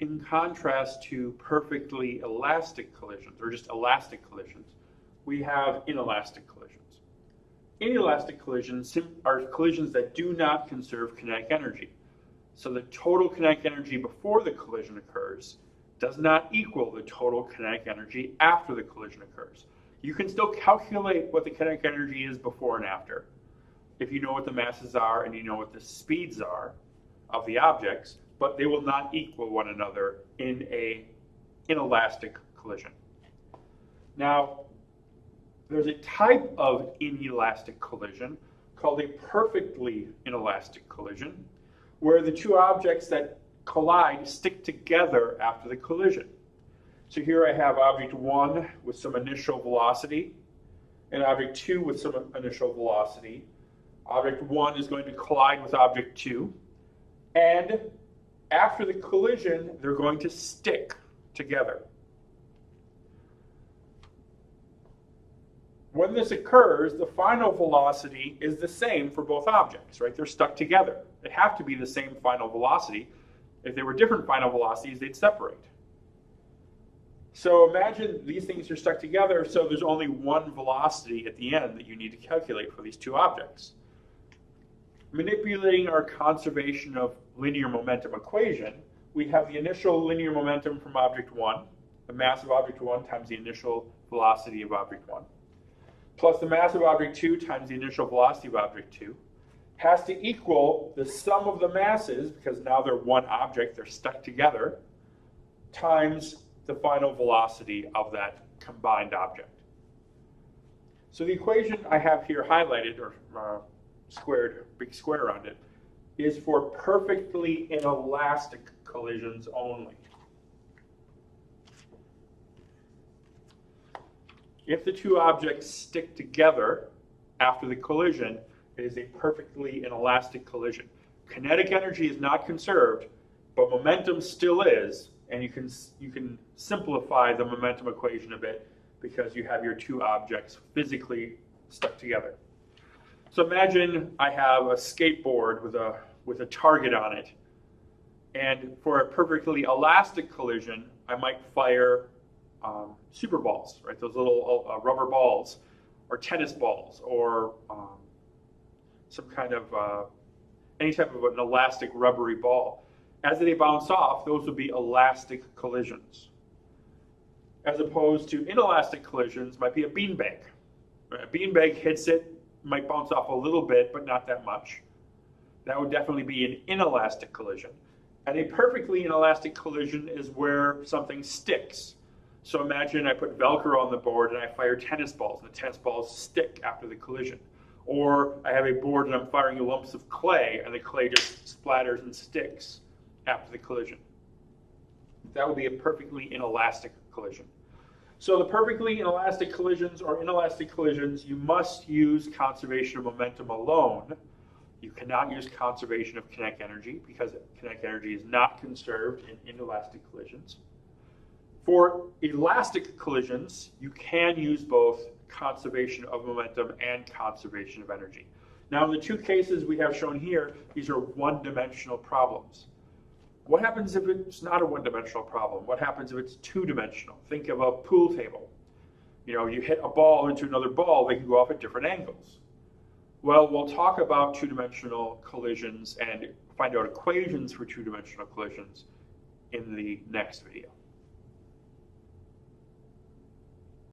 in contrast to perfectly elastic collisions, or just elastic collisions, we have inelastic collisions. Inelastic collisions are collisions that do not conserve kinetic energy. So the total kinetic energy before the collision occurs does not equal the total kinetic energy after the collision occurs. You can still calculate what the kinetic energy is before and after, if you know what the masses are and you know what the speeds are of the objects, but they will not equal one another in an inelastic collision. Now, there's a type of inelastic collision called a perfectly inelastic collision, where the two objects that collide stick together after the collision. So here I have object 1 with some initial velocity and object 2 with some initial velocity. Object 1 is going to collide with object 2, and after the collision, they're going to stick together. When this occurs, the final velocity is the same for both objects, right? They're stuck together. They have to be the same final velocity. If they were different final velocities, they'd separate. So imagine these things are stuck together, so there's only one velocity at the end that you need to calculate for these two objects. Manipulating our conservation of linear momentum equation, we have the initial linear momentum from object 1, the mass of object 1 times the initial velocity of object 1, plus the mass of object 2 times the initial velocity of object 2, has to equal the sum of the masses, because now they're one object, they're stuck together, times the final velocity of that combined object. So the equation I have here highlighted, or squared, big square around it, is for perfectly inelastic collisions only. If the two objects stick together after the collision, it is a perfectly inelastic collision. Kinetic energy is not conserved, but momentum still is, and you can simplify the momentum equation a bit because you have your two objects physically stuck together. So imagine I have a skateboard with a target on it, and for a perfectly elastic collision, I might fire super balls, right? Those little rubber balls, or tennis balls, or some kind of any type of an elastic rubbery ball. As they bounce off, those would be elastic collisions. As opposed to inelastic collisions, might be a beanbag. A beanbag hits it, might bounce off a little bit, but not that much. That would definitely be an inelastic collision. And a perfectly inelastic collision is where something sticks. So imagine I put Velcro on the board and I fire tennis balls, and the tennis balls stick after the collision. Or I have a board and I'm firing lumps of clay, and the clay just splatters and sticks after the collision. That would be a perfectly inelastic collision. So the perfectly inelastic collisions, or inelastic collisions, you must use conservation of momentum alone. You cannot use conservation of kinetic energy, because kinetic energy is not conserved in inelastic collisions. For elastic collisions, you can use both conservation of momentum and conservation of energy. Now, in the two cases we have shown here, these are one-dimensional problems. What happens if it's not a one-dimensional problem? What happens if it's two-dimensional? Think of a pool table. You know, you hit a ball into another ball, they can go off at different angles. Well, we'll talk about two-dimensional collisions and find out equations for two-dimensional collisions in the next video.